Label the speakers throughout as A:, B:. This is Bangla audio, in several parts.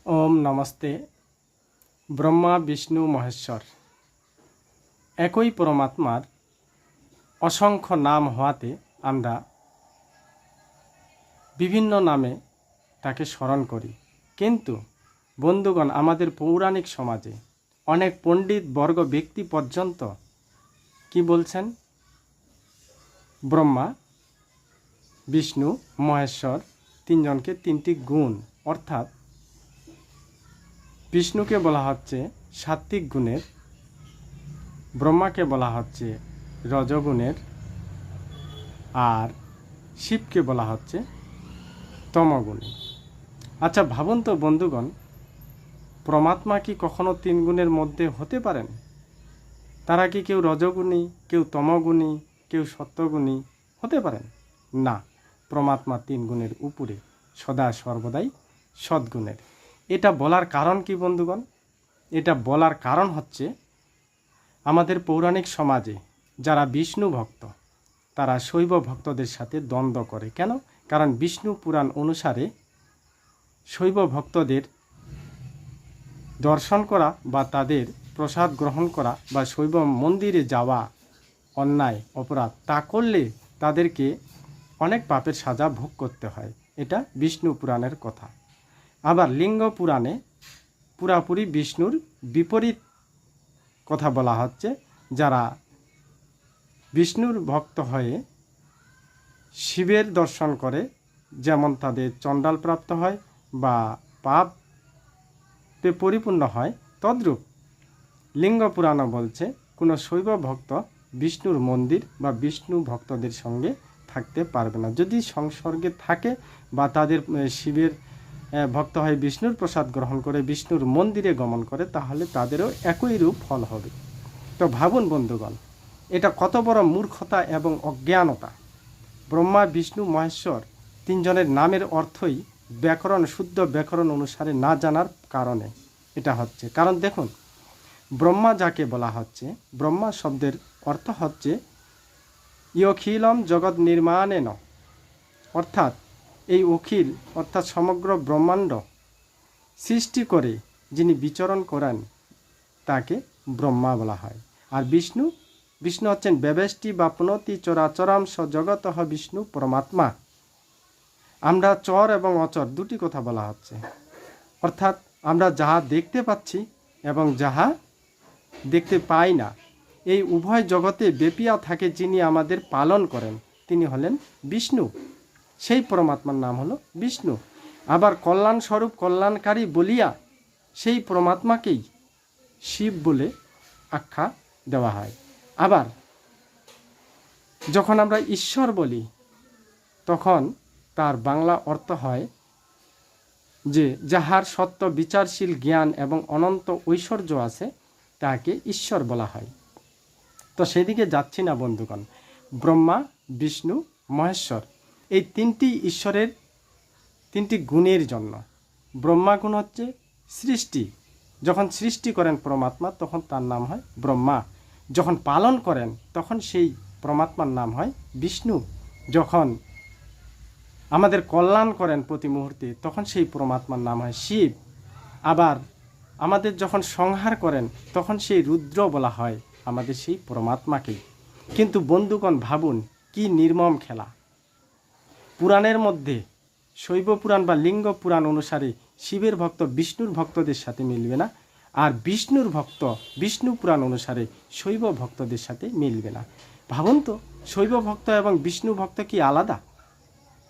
A: ওম নমস্তে। ব্রহ্মা বিষ্ণু মহেশ্বর একই পরমাত্মার অসংখ্য নাম হওয়াতে আমরা বিভিন্ন নামে তাকে স্মরণ করি। কিন্তু বন্ধুগণ, আমাদের পৌরাণিক সমাজে অনেক পণ্ডিত বর্গ ব্যক্তি পর্যন্ত কি বলছেন? ব্রহ্মা বিষ্ণু মহেশ্বর তিনজনকে তিনটি গুণ, অর্থাৎ বিষ্ণুকে বলা হচ্ছে সাত্ত্বিক গুণের, ব্রহ্মাকে বলা হচ্ছে রজগুণের, আর শিবকে বলা হচ্ছে তমগুণের। আচ্ছা ভাবুন তো বন্ধুগণ, পরমাত্মা কি কখনো তিন গুণের মধ্যে হতে পারেন? তারা কি কেউ রজগুণী, কেউ তমগুণী, কেউ সত্যগুণী হতে পারেন? না, পরমাত্মা তিন গুণের উপরে, সদা সর্বদাই সদ্গুণের। এটা বলার কারণ কি বন্ধুগণ? এটা বলার কারণ হচ্ছে আমাদের পৌরাণিক সমাজে যারা বিষ্ণু ভক্ত তারা শৈব ভক্তদের সাথে দ্বন্দ্ব করে। কেন? কারণ বিষ্ণু পুরাণ অনুসারে শৈব ভক্তদের দর্শন করা বা তাদের প্রসাদ গ্রহণ করা বা শৈব মন্দিরে যাওয়া অন্যায় অপরাধ, তা করলে তাদেরকে অনেক পাপের সাজা ভোগ করতে হয়। এটা বিষ্ণু পুরাণের কথা। আবার লিঙ্গ পুরাণে পুরাপুরি বিষ্ণুর বিপরীত কথা বলা হচ্ছে। যারা বিষ্ণুর ভক্ত হয়ে শিবের দর্শন করে, যেমন তাদের চণ্ডাল প্রাপ্ত হয় বা পাপে পরিপূর্ণ হয়, তদ্রূপ লিঙ্গ পুরাণও বলছে কোনো শৈব ভক্ত বিষ্ণুর মন্দির বা বিষ্ণু ভক্তদের সঙ্গে থাকতে পারবে না। যদি সংসর্গে থাকে বা তাদের শিবের ভক্ত হয়ে বিষ্ণুর প্রসাদ গ্রহণ করে বিষ্ণুর মন্দিরে গমন করে, তাহলে তাদেরও একই রূপ ফল হবে। তো ভাবুন বন্ধুগণ, এটা কত বড় মূর্খতা এবং অজ্ঞানতা। ব্রহ্মা বিষ্ণু মহেশ্বর তিনজনের নামের অর্থই ব্যাকরণ, শুদ্ধ ব্যাকরণ অনুসারে না জানার কারণে এটা হচ্ছে। কারণ দেখুন, ব্রহ্মা যাকে বলা হচ্ছে, ব্রহ্মা শব্দের অর্থ হচ্ছে ইয়খিলম জগৎ নির্মাণেন, অর্থাৎ এই অখিল অর্থাৎ সমগ্র ব্রহ্মাণ্ড সৃষ্টি করে যিনি বিচরণ করেন তাকে ব্রহ্মা বলা হয়। আর বিষ্ণু হচ্ছেন ব্যবেষ্টি বা পুনতি চরাচরাংশ জগৎ বিষ্ণু পরমাত্মা। আমরা চর এবং অচর দুটি কথা বলা হচ্ছে, অর্থাৎ আমরা যাহা দেখতে পাচ্ছি এবং যাহা দেখতে পাই না, এই উভয় জগতে ব্যাপিয়া থাকে যিনি আমাদের পালন করেন, তিনি হলেন বিষ্ণু। সেই পরমাত্মার নাম হলো বিষ্ণু। আবার কল্যাণ স্বরূপ কল্যাণকারী বলিয়া সেই পরমাত্মাকেই শিব বলে আখ্যা দেওয়া হয়। আবার যখন আমরা ঈশ্বর বলি তখন তার বাংলা অর্থ হয় যে যাহার সত্য বিচারশীল জ্ঞান এবং অনন্ত ঐশ্বর্য আছে তাকে ঈশ্বর বলা হয়। তো সেদিকে যাচ্ছি না বন্ধুগণ। ব্রহ্মা বিষ্ণু মহেশ্বর এই তিনটি ঈশ্বরের তিনটি গুণের জন্য। ব্রহ্মা গুণ হচ্ছে সৃষ্টি, যখন সৃষ্টি করেন পরমাত্মা তখন তার নাম হয় ব্রহ্মা। যখন পালন করেন তখন সেই পরমাত্মার নাম হয় বিষ্ণু। যখন আমাদের কল্যাণ করেন প্রতি মুহূর্তে তখন সেই পরমাত্মার নাম হয় শিব। আবার আমাদের যখন সংহার করেন তখন সেই রুদ্র বলা হয় আমাদের সেই পরমাত্মাকেই। কিন্তু বন্ধুগণ ভাবুন, কি নির্মম খেলা। পুরাণের মধ্যে শৈব পুরাণ বা লিঙ্গ পুরাণ অনুসারে শিবের ভক্ত বিষ্ণুর ভক্তদের সাথে মিলবে না, আর বিষ্ণুর ভক্ত বিষ্ণু পুরাণ অনুসারে শৈব ভক্তদের সাথে মিলবে না। ভাবুন তো, শৈব ভক্ত এবং বিষ্ণু ভক্ত কি আলাদা?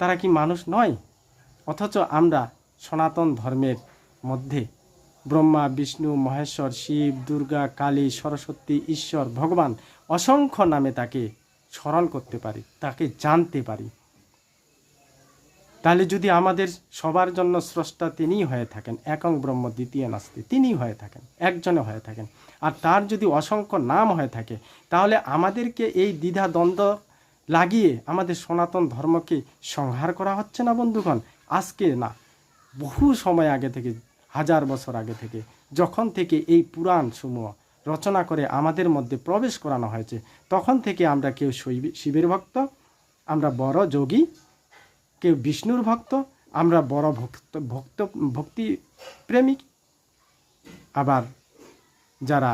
A: তারা কি মানুষ নয়? অথচ আমরা সনাতন ধর্মের মধ্যে ব্রহ্মা বিষ্ণু মহেশ্বর শিব দুর্গা কালী সরস্বতী ঈশ্বর ভগবান অসংখ্য নামে তাকে স্মরণ করতে পারি, তাকে জানতে পারি। তাহলে যদি আমাদের সবার জন্য স্রষ্টা তিনিই হয়ে থাকেন, একং ব্রহ্ম দ্বিতীয় নাস্তি, তিনিই হয়ে থাকেন, একজনে হয়ে থাকেন, আর তার যদি অসংখ্য নাম হয়ে থাকে, তাহলে আমাদেরকে এই দ্বিধা দ্বন্দ্ব লাগিয়ে আমাদের সনাতন ধর্মকে সংহার করা হচ্ছে না বন্ধুগণ? আজকে না, বহু সময় আগে থেকে, 1000 বছর আগে থেকে, যখন থেকে এই পুরাণ সমূহ রচনা করে আমাদের মধ্যে প্রবেশ করানো হয়েছে, তখন থেকে আমরা কেউ শিবের ভক্ত, আমরা বড় যোগী, কেউ বিষ্ণুর ভক্ত, আমরা বড় ভক্তি প্রেমিক, আবার যারা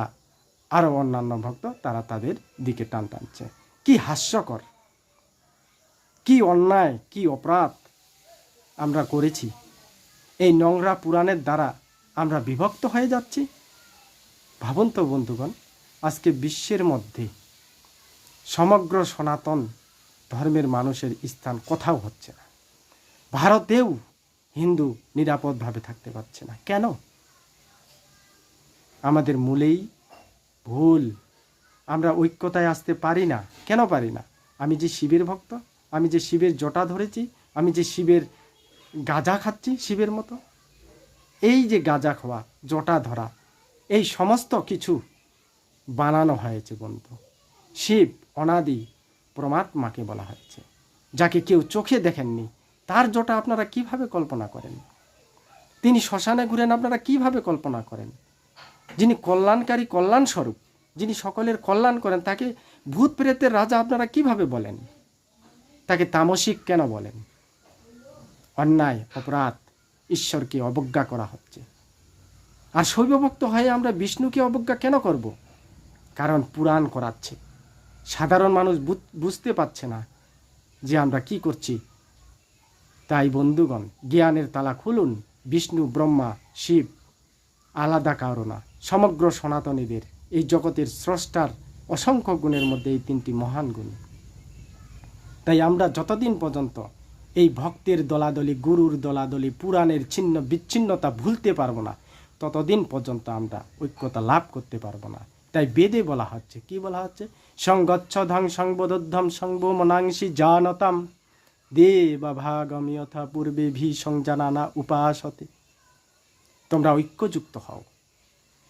A: আরও অন্যান্য ভক্ত তারা তাদের দিকে টানছে। কি হাস্যকর, কি অন্যায়, কি অপরাধ আমরা করেছি! এই নোংরা পুরাণের দ্বারা আমরা বিভক্ত হয়ে যাচ্ছি। ভাবুন তো বন্ধুগণ, আজকে বিশ্বের মধ্যে সমগ্র সনাতন ধর্মের মানুষের স্থান কোথাও হচ্ছে না। ভারতেও হিন্দু নিরাপদভাবে থাকতে পারছে না। কেন? আমাদের মূলেই ভুল। আমরা ঐক্যতায় আসতে পারি না। কেন পারি না? আমি যে শিবের ভক্ত, আমি যে শিবের জটা ধরেছি, আমি যে শিবের গাঁজা খাচ্ছি শিবের মতো, এই যে গাঁজা খাওয়া, জটা ধরা, এই সমস্ত কিছু বানানো হয়েছে বন্ধু। শিব অনাদি পরমাত্মাকে বলা হয়েছে, যাকে কেউ চোখে দেখেননি। তার জটা আপনারা কিভাবে কল্পনা করেন? তিনি শ্মশানে ঘুরেন, আপনারা কিভাবে কল্পনা করেন? যিনি কল্যাণকারী, কল্যাণ স্বরূপ, যিনি সকলের কল্যাণ করেন, তাকে ভূত প্রেতের রাজা আপনারা কিভাবে বলেন? তাকে তামসিক কেন বলেন? অন্যায়, অপরাধ, ঈশ্বরকে অবজ্ঞা করা হচ্ছে। আর শৈবভক্ত হয়ে আমরা বিষ্ণুকে অবজ্ঞা কেন করব? কারণ পুরাণ করাচ্ছে। সাধারণ মানুষ বুঝতে পারছে না যে আমরা কি করছি। তাই বন্ধুগণ, জ্ঞানের তালা খুলুন। বিষ্ণু, ব্রহ্মা, শিব আলাদা কারো না। সমগ্র সনাতনীদের, এই জগতের স্রষ্টার অসংখ্য গুণের মধ্যে এই তিনটি মহান গুণ। তাই আমরা যতদিন পর্যন্ত এই ভক্তের দলাদলি, গুরুর দলাদলি, পুরাণের ছিন্ন বিচ্ছিন্নতা ভুলতে পারবো না, ততদিন পর্যন্ত আমরা ঐক্যতা লাভ করতে পারবো না। তাই বেদে বলা হচ্ছে, কি বলা হচ্ছে? সংগচ্ছধং সংবোধধ্বম সংবো মনাংসি জানতাম দেবা ভাগমিয়থা পূর্বে ভি সংজানানা উপাসতে। তোমরা ঐক্যযুক্ত হও,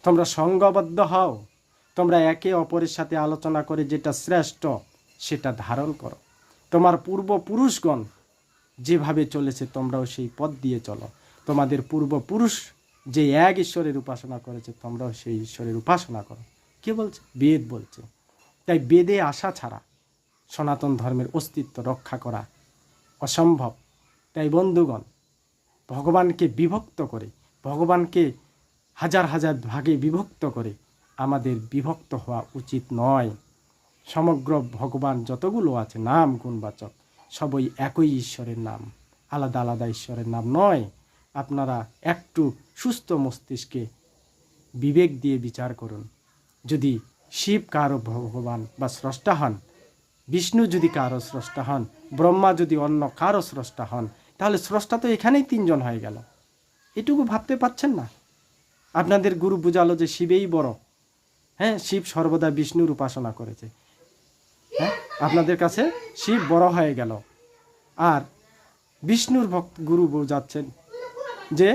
A: তোমরা সঙ্গবদ্ধ হও, তোমরা একে অপরের সাথে আলোচনা করে যেটা শ্রেষ্ঠ সেটা ধারণ করো। তোমার পূর্বপুরুষগণ যেভাবে চলেছে তোমরাও সেই পথ দিয়ে চলো। তোমাদের পূর্বপুরুষ যে এক ঈশ্বরের উপাসনা করেছে, তোমরাও সেই ঈশ্বরের উপাসনা করো। কে বলছে? বেদ বলছে। তাই বেদে আসা ছাড়া সনাতন ধর্মের অস্তিত্ব রক্ষা করা অসম্ভব। তাই বন্ধুগণ, ভগবানকে বিভক্ত করে, ভগবানকে হাজার হাজার ভাগে বিভক্ত করে আমাদের বিভক্ত হওয়া উচিত নয়। সমগ্র ভগবান যতগুলো আছে নাম গুণবাচক, সবই একই ঈশ্বরের নাম, আলাদা আলাদা ঈশ্বরের নাম নয়। আপনারা একটু সুস্থ মস্তিষ্কে বিবেক দিয়ে বিচার করুন। যদি শিব কারো ভগবান বা স্রষ্টা হন, বিষ্ণু যদি কারো স্রষ্টা হন, ব্রহ্মা যদি অন্য কারো স্রষ্টা হন, তাহলে স্রষ্টা তো এখানেই তিনজন হয়ে গেল। এটুকু ভাবতে পারছেন না? আপনাদের গুরু বুঝালো যে শিবেই বড়। হ্যাঁ, শিব সর্বদা বিষ্ণুর উপাসনা করেছে। হ্যাঁ, আপনাদের কাছে শিব বড় হয়ে গেল। আর বিষ্ণুর গুরু বোঝাচ্ছেন যে